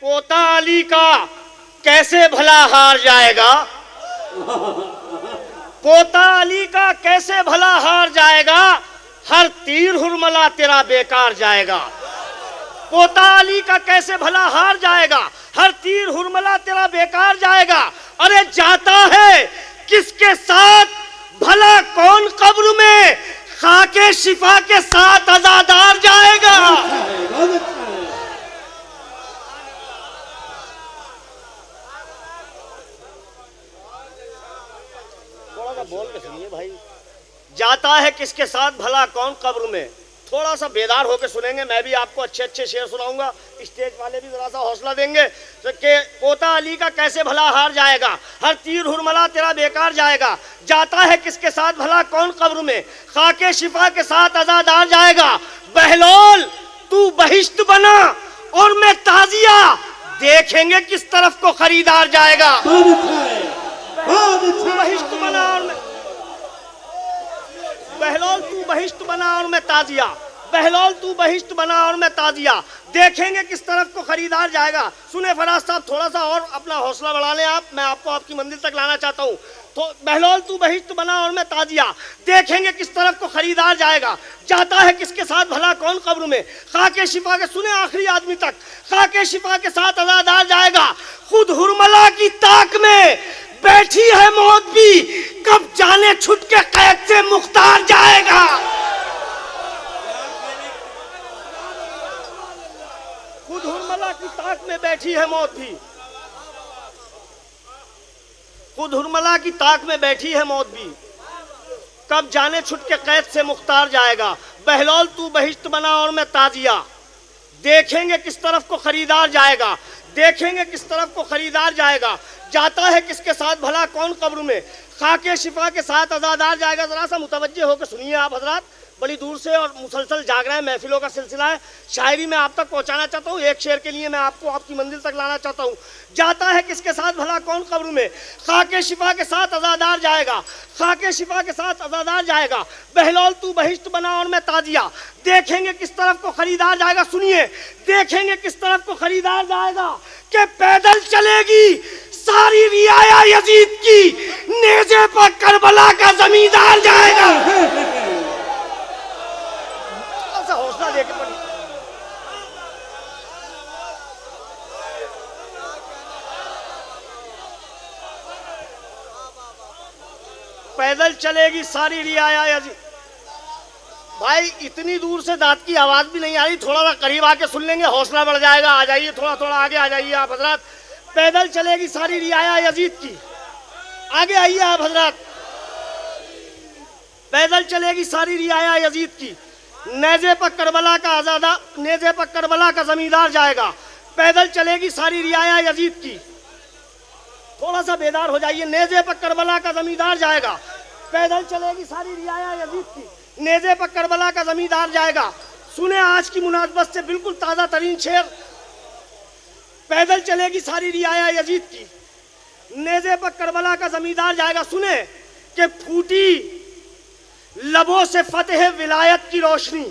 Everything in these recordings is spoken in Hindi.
पोता अली का कैसे भला हार जाएगा, पोता अली का कैसे भला हार जाएगा, हर तीर हुरमला तेरा बेकार जाएगा। पोता अली का कैसे भला हार जाएगा, हर तीर हुरमला तेरा बेकार जाएगा। अरे जाता है किसके साथ भला कौन कब्र में, खाके शिफा के साथ अज़ादार जाएगा। थोड़ा सा बोल के सुनिए भाई। जाता है किसके साथ भला कौन कब्र में, थोड़ा सा बेदार होकर सुनेंगे। मैं भी आपको अच्छे अच्छे शेर सुनाऊंगा, स्टेज वाले भी जरा सा हौसला देंगे कि पोता अली का कैसे भला हार जाएगा, हर तीर हुरमला तेरा बेकार जाएगा। जाता है किसके साथ भला कौन कब्र में, खाके शिफा के साथ अज़ादार जाएगा। बहलोल तू बहिश्त बना और मैं ताजिया, देखेंगे किस तरफ को खरीदार जाएगा। बहिश्त बना और मैं, बहलोल तू बहिश्त बना और मैं ताजिया, बहलोल तू बहिश्त बना और मैं ताजिया, देखेंगे किस तरफ को खरीदार जाएगा। सुने फराज साहब, थोड़ा सा और अपना हौसला बढ़ा लें आप, मैं आपको आपकी मंजिल तक लाना चाहता हूँ। तो बहलोल तू बहिश्त बना और मैं ताजिया, देखेंगे किस तरफ को खरीदार जाएगा। जाता है किसके साथ भला कौन कब्र में, खाके शिफा के, सुने आखिरी आदमी तक, खाके शिफा के साथ अज़ादार जाएगा। खुद हुरमला की ताक में बैठी है मौत भी, कब जाने छुट के कैद से मुख्तार जाएगा। खुद हुरमला की ताक में बैठी है मौत भी, खुद हुरमला की ताक में बैठी है मौत भी, कब जाने छुट के कैद से मुख्तार जाएगा। बहलोल तू बहिश्त बना और मैं ताजिया, देखेंगे किस तरफ को खरीदार जाएगा, देखेंगे किस तरफ को खरीदार जाएगा। जाता है किसके साथ भला कौन कब्र में, खाके शिफा के साथ अज़ादार जाएगा। जरा सा मुतवज्जे होकर सुनिए आप हजरात, बड़ी दूर से और मुसलसल जाग रहा है, महफिलों का सिलसिला है, शायरी में आप तक पहुंचाना चाहता हूँ। एक शेर के लिए मैं आपको आपकी मंजिल तक लाना चाहता हूँ। जाता है किसके साथ भला कौन कब्र में, खाके शिफा के साथ अज़ादार जाएगा, खाके शिफा के साथ अज़ादार जाएगा। बहलोल तू बहिश्त बना और मैं ताजिया, देखेंगे किस तरफ को खरीदार जाएगा। सुनिए, देखेंगे किस तरफ को खरीदार जाएगा कि पैदल चलेगी सारी रियाया यजीद की, नेज़े पर करबला का जमींदार जाएगा। हौसला देके पड़ी। पैदल चलेगी सारी रियाया यजीद। भाई इतनी दूर से दांत की आवाज भी नहीं आ रही, थोड़ा सा करीब आके सुन लेंगे, हौसला बढ़ जाएगा। आ जाइए, थोड़ा थोड़ा आगे आ जाइए आप हजरात। पैदल चलेगी सारी रियाया यजीद की, आगे आइए आप हजरात। पैदल चलेगी सारी रियाया यजीद की, नेज़े पर करबला का आज़ादा, नेज़े पर करबला का जमींदार जाएगा। पैदल चलेगी सारी रियाया यजीद की, थोड़ा सा बेदार हो जाइए। नेज़े पर करबला का जमींदार जाएगा, पैदल चलेगी सारी रियाया यजीद की, नेज़े पर करबला का जमींदार जाएगा। सुने आज की मुनासबत से बिल्कुल ताज़ा तरीन शेर। पैदल चलेगी सारी रियाया यजीद की, नेज़े पर करबला का जमींदार जाएगा। सुने कि फूटी लबों से फतेह विलायत की रोशनी,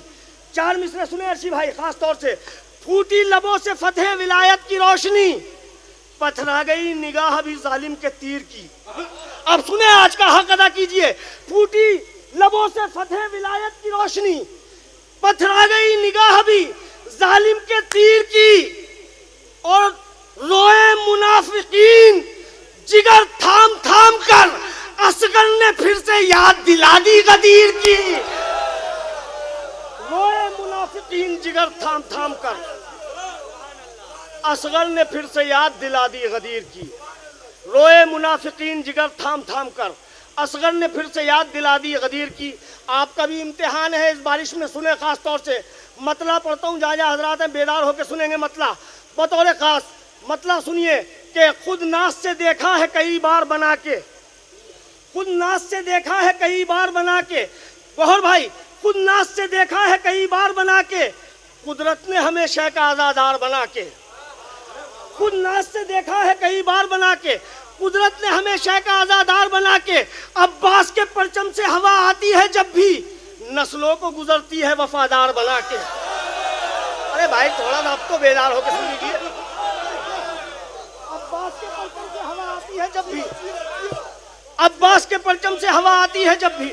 चार मिसरे सुने अर्शी भाई खास तौर से। फूटी लबों से फतेह विलायत की रोशनी, पथरा गई निगाह भी जालिम के तीर की। अब सुने आज का हक अदा कीजिए। फूटी लबों से फतेह विलायत की रोशनी, पथरा गई निगाह भी जालिम के तीर की, और रोए मुनाफिकीन जिगर थाम थाम कर, असगर ने फिर से याद दिला दी गदीर की। रोए मुनाफिकीन जिगर थाम थाम कर, असगर ने फिर से याद दिला दी गदीर की। रोए मुनाफिकीन जिगर थाम थाम कर, असगर ने फिर से याद दिला दी गदीर की। आपका भी इम्तिहान है इस बारिश में, सुने खास तौर से। मतला पढ़ता हूँ, जहाँ जहाँ हजरात हैं बेदार होकर सुनेंगे मतला बतौर खास। मतला सुनिए कि खुद नाज से देखा है कई बार बना के, खुद नाज से देखा है कई बार बना के। गौहर भाई, खुद नाज से देखा है कई बार बना के, कुदरत ने हमें शय का आज़ादार बना के। खुद नाज से देखा है कई बार बना के, कुदरत ने हमें शय का आज़ादार बना के। अब्बास के परचम से हवा आती है जब भी, नस्लों को गुजरती है वफादार बना के। अरे भाई थोड़ा सा अब तो बेदार होकर सुन लीजिए। अब्बास के परचम से हवा आती है जब भी,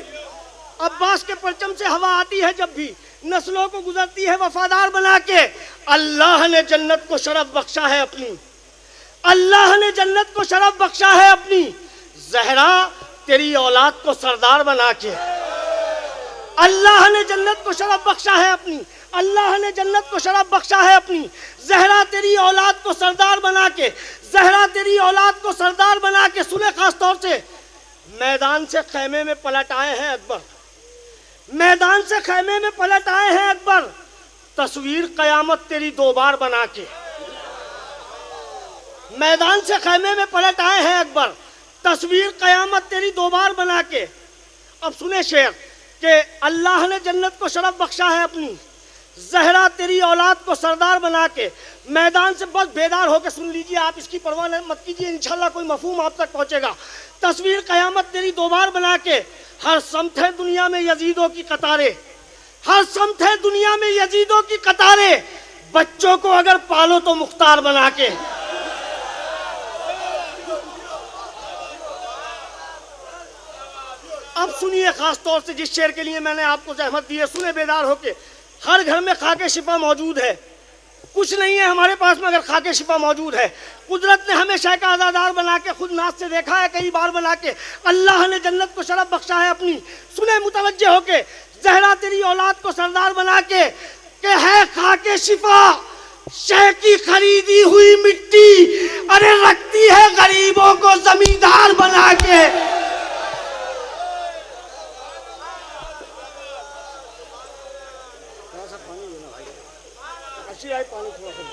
अब्बास के परचम से हवा आती है जब भी, नस्लों को गुजरती है वफादार बना के। अल्लाह ने जन्नत को शरफ बख्शा है अपनी, अल्लाह ने जन्नत को शरफ बख्शा है अपनी, ज़हरा तेरी औलाद को सरदार बना के। अल्लाह ने जन्नत को शरफ बख्शा है अपनी, अल्लाह ने जन्नत को शरफ बख्शा है अपनी, ज़हरा तेरी औलाद को सरदार बना के, ज़हरा तेरी औलाद को सरदार बना के। सुने खास तौर से, मैदान से खैमे में पलट आए हैं अकबर, मैदान से खैमे में पलट आए हैं अकबर, तस्वीर कयामत तेरी 2 बार बना के। मैदान से खैमे में पलट आए हैं अकबर, तस्वीर कयामत तेरी 2 बार बना के। अब सुने शेर कि अल्लाह ने जन्नत को शरफ बख्शा है अपनी, ज़हरा तेरी औलाद को सरदार बना के। मैदान से बस बेदार होकर सुन लीजिए, आप इसकी परवाह मत कीजिए, इंशाल्लाह कोई मफहूम आप तक पहुंचेगा। तस्वीर कयामत तेरी 2 बार बना के, हर समत है दुनिया में यजीदों की कतारें, हर समत है दुनिया में यजीदों की कतारें, बच्चों को अगर पालो तो मुख्तार बना के। अब सुनिए खास तौर से जिस शेर के लिए मैंने आपको जहमत दी है, सुने बेदार होके। हर घर में खाके शिफा मौजूद है, कुछ नहीं है हमारे पास मगर खाके शिफा मौजूद है। कुदरत ने हमें शय का आज़ादार बना के खुद नाज से देखा है कई बार बना के। अल्लाह ने जन्नत को शरफ बख्शा है अपनी, सुने मुतवज्जे होके, ज़हरा तेरी औलाद को सरदार बना के है खाके शिफा शय की खरीदी हुई मिट्टी, अरे रखती है गरीबों को जमींदार बना के। पानी थोड़ा सा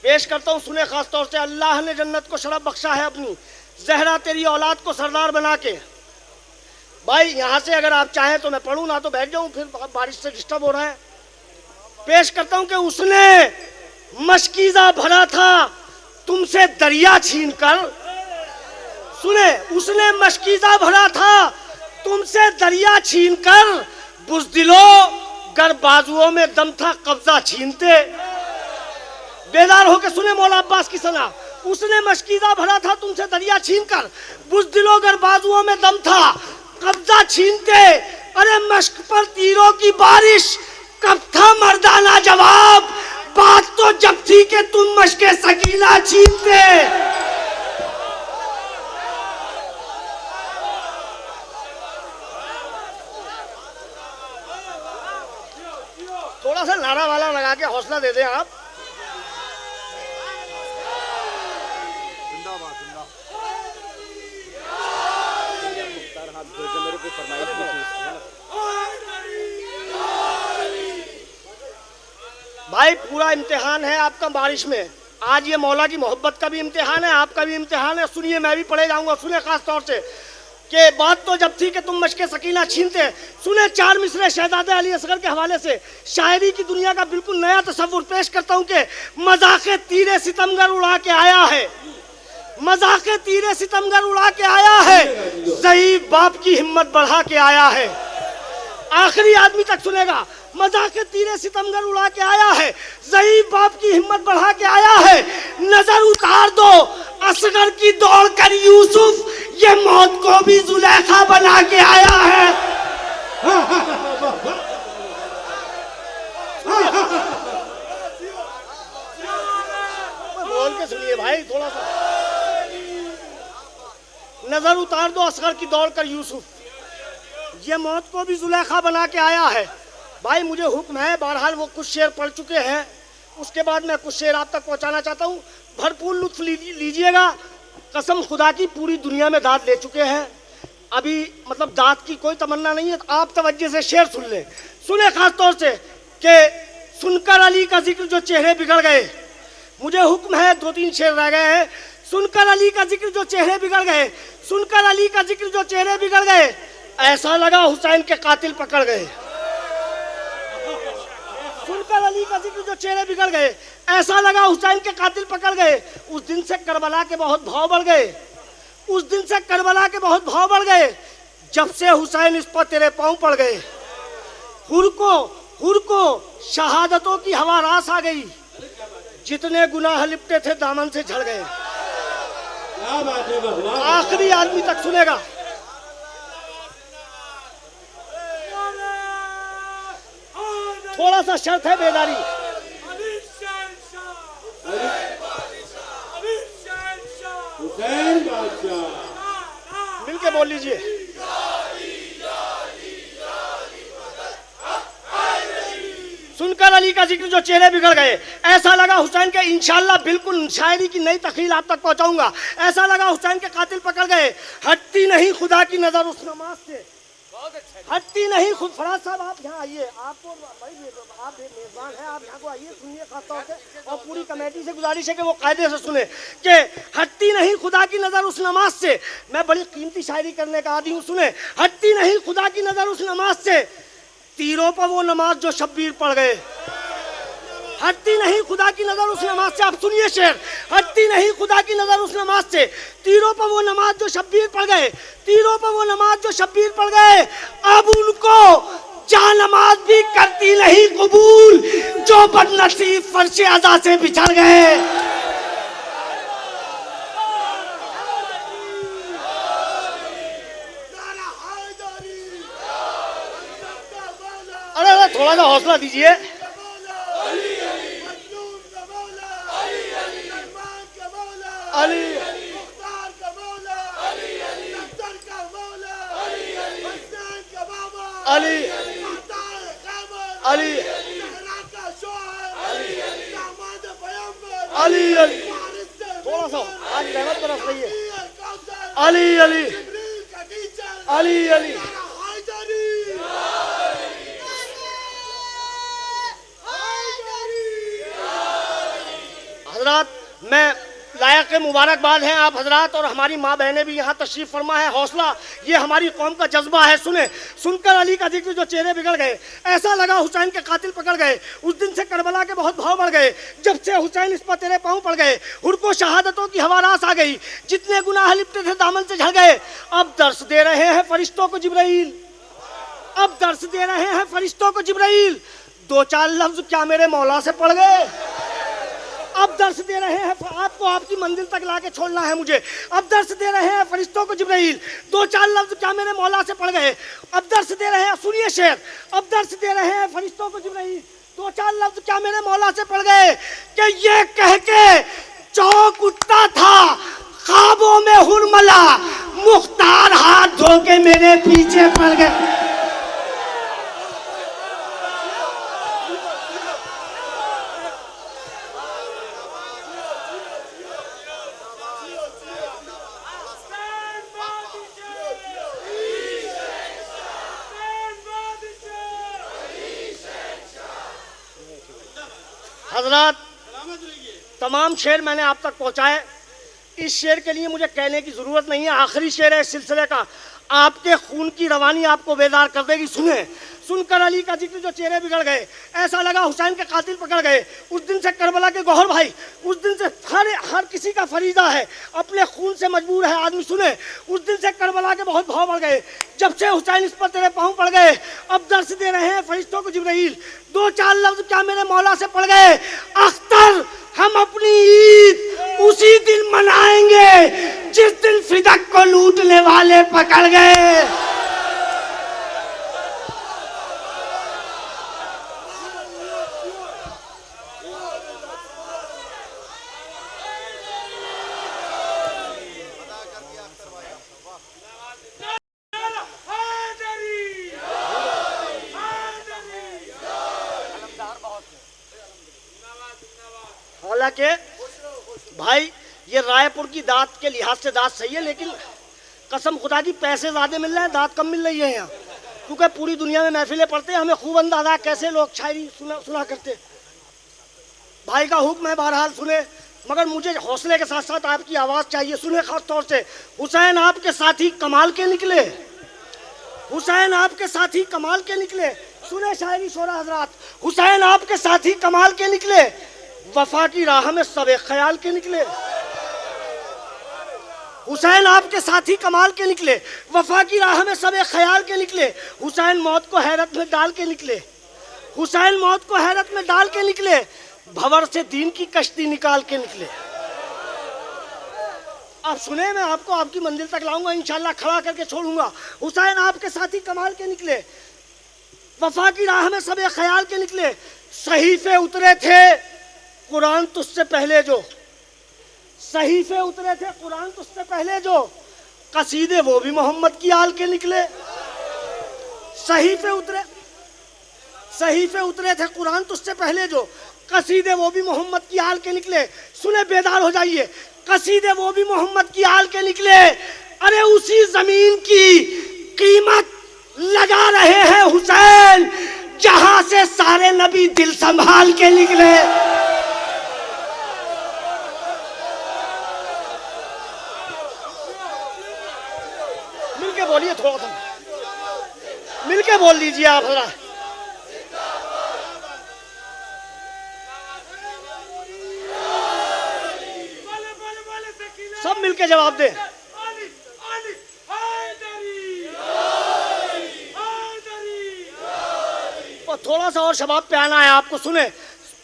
पेश करता हूँ, सुने खास तौर से। अल्लाह ने जन्नत को शरफ बख्शा है अपनी, ज़हरा तेरी औलाद को सरदार बना के। भाई यहाँ से अगर आप चाहें तो मैं पढ़ूँ, ना तो बैठ जाऊँ, फिर बारिश से डिस्टर्ब हो रहा है। पेश करता हूँ कि उसने मशकीज़ा भरा था तुमसे दरिया छीन कर, सुने, उसने मशकीज़ा भरा था तुमसे दरिया छीन कर, बुज़दिलो गर बाजुओं में दम था कब्जा छीनते। बेदार होकर सुने मौला अब्बास की सना। उसने मशकीज़ा भरा था तुमसे दरिया छीन कर, बुज़दिलो गर बाजुओं में दम था कब्जा छीनते। अरे मश्क पर तीरों की बारिश कब था मर्दाना जवाब, बात तो जब थी कि तुम मश्के सकीना छीनते। थोड़ा सा नारा वाला लगा के हौसला दे दें आप। भाई पूरा इम्तिहान है आपका बारिश में, आज ये मौला की मोहब्बत का भी इम्तिहान है, आपका भी इम्तिहान है। सुनिए, मैं भी पढ़े जाऊंगा, सुने खास तौर से कि बात तो जब थी कि तुम मशके सकीना छीनते। सुने 4 मिसरे शहजादे अली असगर के हवाले से शायरी की दुनिया का बिल्कुल नया तस्वुर पेश करता हूँ कि मजाके तीरे सितमगर उड़ा के आया है, मजाके तीरे सितमगर उड़ा के आया है, ज़ईफ़ बाप की हिम्मत बढ़ा के आया है। आखिरी आदमी तक सुनेगा। मजाके तीरे सितमगर उड़ा के आया है, ज़ईफ़ बाप की हिम्मत बढ़ा के आया है, नजर उतार दो असगर की दौड़ कर यूसुफ, ये मौत को भी जुलेखा बना के आया है। बोल के सुनिए भाई थोड़ा सा। नजर उतार दो असगर की दौड़ कर यूसुफ, ये मौत को भी जुलेखा बना के आया है। भाई मुझे हुक्म है, बहरहाल वो कुछ शेर पढ़ चुके हैं, उसके बाद मैं कुछ शेर आप तक पहुंचाना चाहता हूँ। भरपूर लुत्फ लीजिएगा, कसम खुदा की पूरी दुनिया में दाद ले चुके हैं, अभी मतलब दाद की कोई तमन्ना नहीं है। आप तवज्जो से शेर सुन लें, सुने खास तौर से कि सुनकर अली का जिक्र जो चेहरे बिगड़ गए। मुझे हुक्म है, 2-3 शेर रह गए हैं। सुनकर अली का जिक्र जो चेहरे बिगड़ गए, सुनकर अली का जिक्र जो चेहरे बिगड़ गए, ऐसा लगा हुसैन के कातिल पकड़ गए। सुनकर अली का जिक्र जो चेहरे बिगड़ गए, ऐसा लगा हुसैन के कातिल पकड़ गए। उस दिन से करबला के बहुत भाव बढ़ गए, उस दिन से करबला के बहुत भाव बढ़ गए। जब से हुसैन इस पर तेरे पांव पड़ गए, हुर को शहादतों की हवा रास आ गई, जितने गुनाह लिपटे थे दामन से झड़ गए। आखिरी आदमी तक सुनेगा। थोड़ा सा शर्त है बेदारी। मिलके बोल लीजिए। सुनकर अली का जिक्र जो चेहरे बिगड़ गए, ऐसा लगा हुसैन के इंशाअल्लाह बिल्कुल शायरी की नई तखील आप तक पहुंचाऊंगा। ऐसा लगा हुसैन के कातिल पकड़ गए, हटती नहीं खुदा की नजर उस नमाज से, हटती नहीं खुद। फराज साहब आप यहाँ आइए, आपको भाई आप मेजबान हैं, आप यहाँ को आइए, सुनिए खास तौर से, और पूरी कमेटी से गुजारिश है कि वो कायदे से सुने कि हटती नहीं खुदा की नज़र उस नमाज से। मैं बड़ी कीमती शायरी करने का आदी हूँ, सुने। हटती नहीं खुदा की नज़र उस नमाज से, तीरों पर वो नमाज जो शब्बीर पड़ गए। हटती नहीं खुदा की नजर उस नमाज से, आप सुनिए शेर। हटती नहीं खुदा की नजर उस नमाज से, तीरों पर वो नमाज जो शब्बीर पड़ गए, तीरों पर वो नमाज जो शब्बीर पड़ गए। अब उनको जा नमाज भी करती नहीं कबूल, जो बदनसीब फर्श अज़ा से बिछड़ गए। अरे थोड़ा सा हौसला दीजिए। अली अली अली अली अली थोड़ा सा आज रहमत बरस रही है। अली अली अली अली हजरात, मैं लायक मुबारकबाद हैं आप हजरात, और हमारी माँ बहनें भी यहाँ तशरीफ फरमा है। हौसला ये हमारी कौम का जज्बा है। सुने, सुनकर अली का जिक्र जो चेहरे बिगड़ गए, ऐसा लगा हुसैन के कातिल पकड़ गए। उस दिन से करबला के बहुत भाव बढ़ गए, जब से हुसैन इस पर तेरे पाँव पड़ गए। हुर को शहादतों की हवा रास आ गई, जितने गुनाह लिपटे थे दामन से झड़ गए। अब दर्श दे रहे हैं फरिश्तों को जिब्राइल, अब दर्श दे रहे हैं फरिश्तों को जिब्राइल। दो चार लफ्ज क्या मेरे मौला से पड़ गए। अब दर्श दे रहे हैं आपको, आपकी मंजिल तक लाके छोड़ना है मुझे। अब दर्श दे रहे हैं फरिश्तों को जिब्राइल, दो चार लफ्ज क्या मेरे मौला से पड़ गए। अब दर्श दे रहे हैं, सुनिए शेर। अब दर्श दे रहे हैं फरिश्तों को जिब्राइल, दो चार लफ्ज क्या मेरे मौला से पड़ गए कि ये कह के चौक उठता था ख्वाबों में हुरमला, मुख्तार हाथ धो के मेरे पीछे पड़ गए। हजरात, तमाम शेर मैंने आप तक पहुंचाए। इस शेर के लिए मुझे कहने की ज़रूरत नहीं है, आखिरी शेर है इस सिलसिले का। आपके खून की रवानी आपको बेदार कर देगी। सुने, सुनकर अली का जिक्र जो चेहरे बिगड़ गए, ऐसा लगा हुसैन के कातिल पकड़ गए। उस दिन से करबला के गौहर भाई, उस दिन से हर किसी का फरीदा है, अपने खून से मजबूर है आदमी। सुने, उस दिन से करबला के बहुत भाव बढ़ गए, जब से हुसैन इस पर तेरे पाँव पड़ गए। अब दर्श दे रहे हैं फरिश्तों को जिब्राइल, दो चार लफ्ज क्या मेरे मौला से पड़ गए। अख्तर, हम अपनी ईद उसी दिन मनाएंगे जिस दिन फिदक को लूटने वाले पकड़ गए। हालांकि भाई ये रायपुर की दात के लिहाज से दात सही है, लेकिन कसम खुदा की पैसे ज़्यादा मिल रहे हैं, दात कम मिल रही है यहाँ, क्योंकि पूरी दुनिया में महफिलें पढ़ते हैं, हमें खूब अंदाजा कैसे लोग शायरी सुना करते। भाई का हुक्म है बहरहाल सुने, मगर मुझे हौसले के साथ साथ आपकी आवाज़ चाहिए। सुने, खास तौर से हुसैन आपके साथी कमाल के निकले, हुसैन आपके साथी कमाल के निकले। सुने शायरी शोरा हजरात, हुसैन आपके साथी कमाल के निकले, वफा की राह में सब ख्याल के निकले। हुसैन आपके साथी कमाल के निकले, वफा की राह में सब एक ख्याल के निकले। हुसैन मौत को हैरत में डाल के निकले, हुसैन मौत को हैरत में डाल के निकले, भंवर से दीन की कश्ती निकाल के निकले। आप सुने, मैं आपको आपकी मंजिल तक लाऊंगा इंशाल्लाह, खड़ा करके छोड़ूंगा। हुसैन आपके साथी कमाल के निकले, वफा की राह में सब एक ख्याल के निकले। सहीफे उतरे थे कुरान तुझसे पहले जो, सहीफे उतरे थे कुरान तुझसे पहले जो, कसीदे वो भी मोहम्मद की आल के निकले। सहीफे उतरे थे कुरान तुझसे पहले जो, कसीदे वो भी मोहम्मद की आल के निकले। सुने बेदार हो जाइए, कसीदे वो भी मोहम्मद की आल के निकले। अरे उसी जमीन की कीमत लगा रहे हैं हुसैन, जहां से सारे नबी दिल संभाल के निकले। मिलके बोलिए, थोड़ा सा मिलके बोल लीजिए आप जरा। सब मिलके जवाब दे। और थोड़ा सा और शबाब पे आना है आपको। सुने,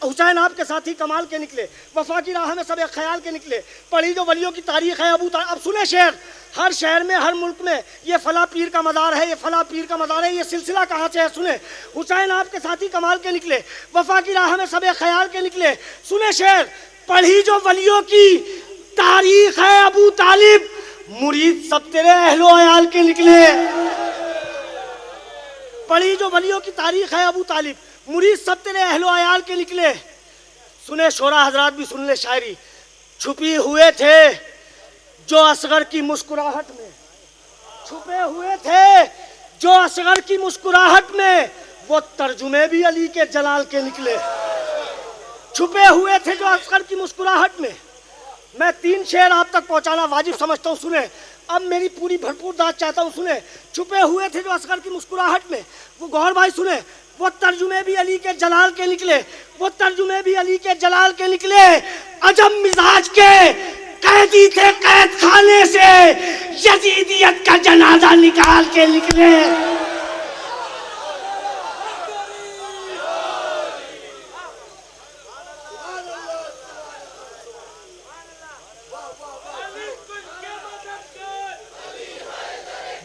हुसैन आपके साथी कमाल के निकले, वफा की राह में सब एक ख्याल के निकले। पढ़ी जो वलियों की तारीख है अबू तालिब। अब सुने शेर, हर शहर में हर मुल्क में ये फला पीर का मदार है, ये फला पीर का मदार है, ये सिलसिला कहाँ से है। सुने, हुसैन आपके साथी कमाल के निकले, वफा की राह में सब एक ख्याल के निकले। सुने शेर, पढ़ी जो वलियों की तारीख है अबू तालिब, मुरीद सब तेरे अहलो अयाल के निकले। पढ़ी जो वलियों की तारीख है अबू तालिब, मुरीद सब तेरे अहलो अयाल के निकले। सुने शोरा हजरात भी सुन ले शायरी, छुपी हुए थे जो असगर की मुस्कुराहट में, छुपे हुए थे जो असगर की मुस्कुराहट में, वो तर्जुमे भी अली के जलाल के निकले। छुपे हुए थे जो असगर की मुस्कुराहट में। मैं 3 शेर आप तक पहुंचाना वाजिब समझता हूँ। सुने, अब मेरी पूरी भरपूर दाद चाहता हूँ। सुने, छुपे हुए थे जो असगर की मुस्कुराहट में, वो गौर भाई सुने, वो तर्जुमे भी अली के जलाल के निकले, वो तर्जुमे भी अली के जलाल के निकले। अजम मिजाज के कैदी थे कैद खाने से, यजीदियत का जनाजा निकाल के निकले।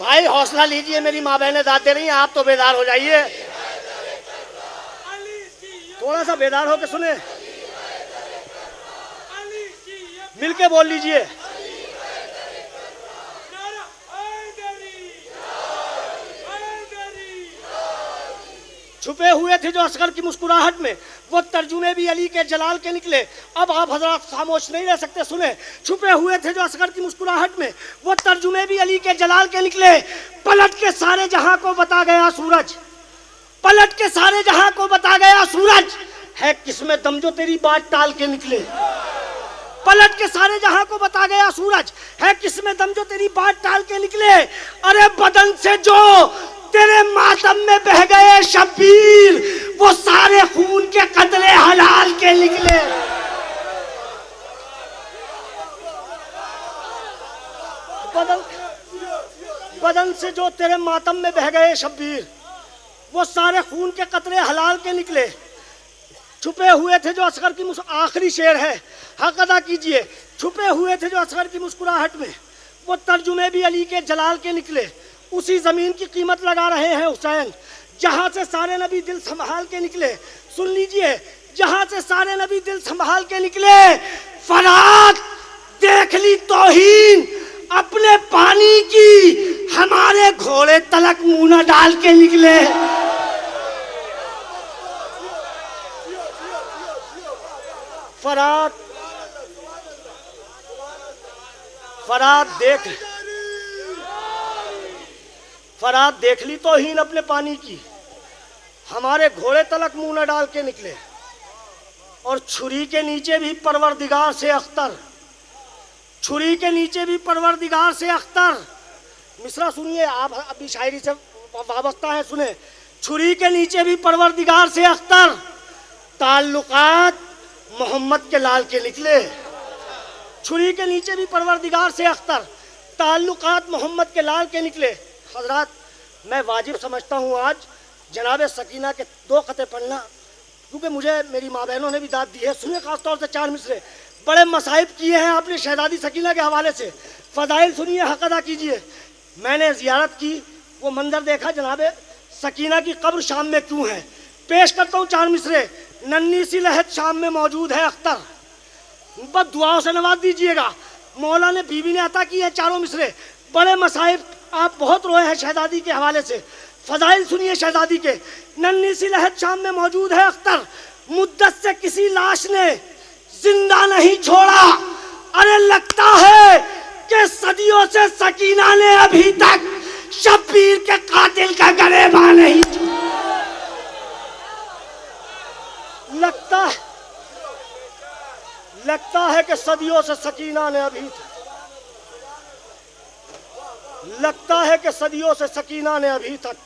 भाई हौसला लीजिए, मेरी माँ बहनें दाद दे रही हैं, आप तो बेदार हो जाइए। थोड़ा सा बेदार होकर सुने, मिलके बोल लीजिए। छुपे हुए थे जो असगर की मुस्कुराहट में, वो तर्जुमे भी अली के जलाल के निकले। अब आप हजरात खामोश नहीं रह सकते। सुने, छुपे हुए थे जो असगर की मुस्कुराहट में, वो तर्जुमे भी अली के जलाल के निकले। पलट के सारे जहां को बता गया सूरज, पलट के सारे जहां को बता गया सूरज, है किसमें दम जो तेरी बात टाल के निकले। पलट के सारे जहां को बता गया सूरज, है किसमें दम जो तेरी बात टाल के निकले। अरे बदन से जो तेरे मातम में बह गए शब्बीर, वो सारे खून के कतरे हलाल के निकले। बदन से जो तेरे मातम में बह गए शब्बीर, वो सारे खून के कतरे हलाल के निकले। छुपे हुए थे जो असगर की आखिरी शेर है, हक अदा कीजिए। छुपे हुए थे जो असगर की मुस्कुराहट में, वो तर्जुमे भी अली के जलाल के निकले। उसी जमीन की कीमत लगा रहे हैं हुसैन, जहां से सारे नबी दिल संभाल के निकले। सुन लीजिए, जहां से सारे नबी दिल संभाल के निकले। फरात देख ली तौहीन अपने पानी की, हमारे घोड़े तलक मुंह न डाल के निकले। फरात देख ली तौहीन अपने पानी की, हमारे घोड़े तलक मुंह न डाल के निकले। और छुरी के नीचे भी परवरदिगार से अख्तर, छुरी के नीचे भी परवरदिगार से अख्तर। मिसरा सुनिए, आप अभी शायरी से वाबस्ता है। सुने, छुरी के नीचे भी परवरदिगार से अख्तर, ताल्लुकात मोहम्मद के लाल के निकले। छुरी के नीचे भी परवरदिगार से अख्तर, ताल्लुकात मोहम्मद के लाल के निकले। हजरात, मैं वाजिब समझता हूँ आज जनाब सकीना के 2 ख़ते पढ़ना, क्योंकि मुझे मेरी माँ बहनों ने भी दाद दी है। सुनिए खास तौर से 4 मिसरे, बड़े मसाइब किए हैं आपने शहजादी सकीना के हवाले से। फ़ज़ाइल सुनिए, हक़ अदा कीजिए। मैंने ज़ियारत की, वो मंजर देखा, जनाब सकीना की कब्र शाम में क्यों है। पेश करता हूँ 4 मिसरे। नन्ही सी लहद शाम में मौजूद है अख्तर, बस दुआओं से नवाज दीजिएगा। मौला ने बीवी ने अता की है 4 मिसरे। बड़े मसाइब आप बहुत रोए हैं शहजादी के हवाले से। फ़ज़ाइल सुनिए शहजादी के। नन्ही सी लहद शाम में मौजूद है अख्तर, मुद्दत से किसी लाश ने जिंदा नहीं छोड़ा। अरे लगता है कि सदियों से सकीना ने अभी तक शब्बीर के कातिल का गरेबा नहीं छोड़ा। लगता है कि सदियों से सकीना ने अभी तक, लगता है कि सदियों से सकीना ने अभी तक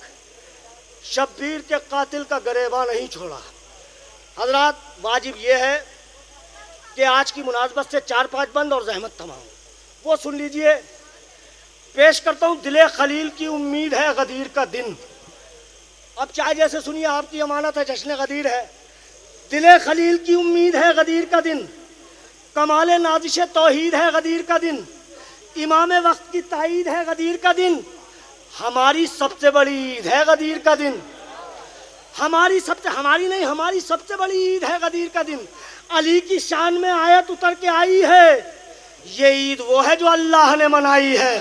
शब्बीर के कातिल का गरेबा नहीं छोड़ा। हजरात, वाजिब यह है कि आज की मुनासबत से 4-5 बंद और ज़हमत तमाम वो सुन लीजिए। पेश करता हूँ दिले खलील की उम्मीद है गदीर का दिन। अब चाहे जैसे सुनिए, आपकी अमानत है, जश्न गदीर है। दिले खलील की उम्मीद है गदीर का दिन, कमाले नाजिश तौहीद है गदीर का दिन, इमाम वक्त की ताईद है गदीर का दिन, हमारी सबसे बड़ी ईद है गदीर का दिन। हमारी सबसे बड़ी ईद है गदीर का दिन। अली की शान में आयत उतर के आई है, ये ईद वो है जो अल्लाह ने मनाई है।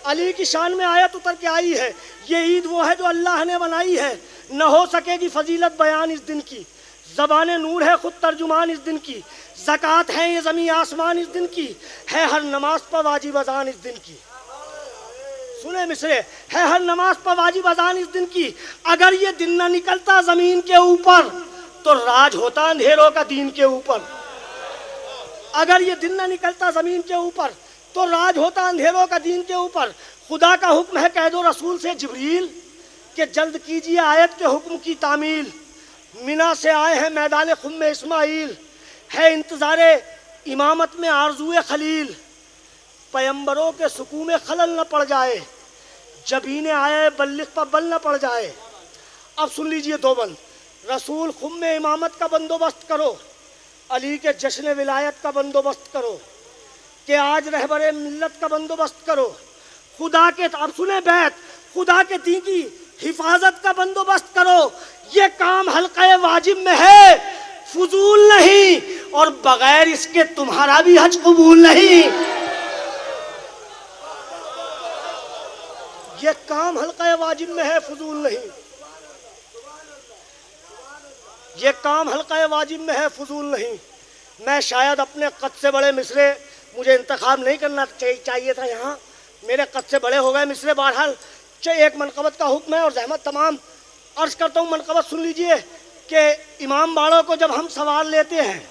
अली की शान में आयत उतर के आई है, ये ईद वो है जो अल्लाह ने बनाई है। न हो सकेगी फजीलत बयान इस दिन की, ज़बाने नूर है खुद तर्जुमान इस दिन की। ज़कात है ये ज़मीन आसमान इस दिन की, है हर नमाज पर वाजिब अज़ान इस दिन की। सुने मिसरे, है हर नमाज पर वाजिब अज़ान इस दिन की। अगर ये दिन न निकलता ज़मीन के ऊपर तो राज होता अंधेरों का दीन के ऊपर। अगर ये दिन न निकलता ज़मीन के ऊपर तो राज होता अंधेरों का दीन के ऊपर। खुदा का हुक्म है कह दो रसूल से जिब्रील कि जल्द कीजिए आयत के हुक्म की तामील। मिना से आए हैं मैदान खुम में इस्माइल, है इंतज़ारे इमामत में आरज़ूए खलील। पैगंबरों के सुकून में खलल न पड़ जाए, जबीने आए बल्लिग पर बल न पड़ जाए। अब सुन लीजिए 2 बंद। रसूल खुम में इमामत का बंदोबस्त करो, अली के जश्न विलायत का बंदोबस्त करो, कि आज रहबरे मिल्लत का बंदोबस्त करो। खुदा के, अब सुने बैत, खुदा के दी की हिफाजत का बंदोबस्त करो। ये काम हल्क़े वाजिब में है, फजूल नहीं, और बगैर इसके तुम्हारा भी हज कबूल नहीं। ये काम हल्क़े वाजिब में है, फजूल नहीं। ये काम हल्क़े वाजिब में है, फजूल नहीं। मैं शायद अपने कद से बड़े मिसरे, मुझे इंतखाब नहीं करना चाहिए था, यहाँ मेरे कद से बड़े हो गए मिसरे। बहरहाल एक मनकबत का हुक्म है और ज़हमत तमाम अर्ज़ करता हूँ। मनकबत सुन लीजिए कि इमाम बाड़ों को जब हम सवाल लेते हैं,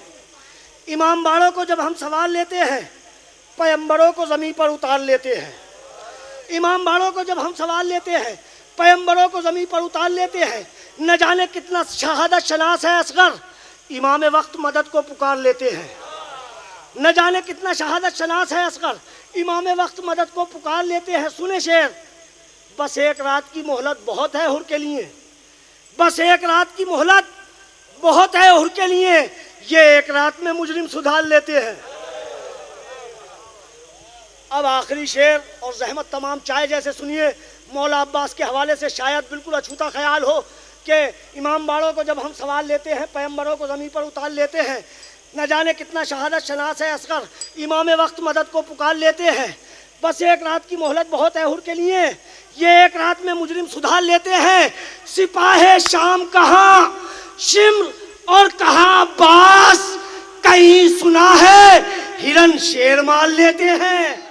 इमाम बाड़ों को जब हम सवाल लेते हैं, पैगंबरों को ज़मीन पर उतार लेते हैं। इमाम बाड़ों को जब हम सवाल लेते हैं, पैगंबरों को ज़मीन पर उतार लेते हैं। न जाने कितना शहादत शनास है असगर, इमाम वक्त मदद को पुकार लेते हैं। न जाने कितना शहादत शनास है असगर, इमाम वक्त मदद को पुकार लेते हैं। सुने शेर, बस एक रात की मोहलत बहुत है हुर के लिए, बस एक रात की मोहलत बहुत है हुर के लिए, ये एक रात में मुजरिम सुधार लेते हैं। अब आखिरी शेर और ज़हमत तमाम चाहे जैसे सुनिए। मौला अब्बास के हवाले से शायद बिल्कुल अछूता ख्याल हो कि इमाम बाड़ों को जब हम सवाल लेते हैं, पैगंबरों को ज़मीन पर उतार लेते हैं। न जाने कितना शहादत शनास है असगर, इमाम वक्त मदद को पुकार लेते हैं। बस एक रात की मोहलत बहुत है हुर के लिए, ये एक रात में मुजरिम सुधार लेते हैं। सिपाहे शाम कहाँ शिम्र और कहाँ अब्बास, कहीं सुना है हिरन शेर मार लेते हैं।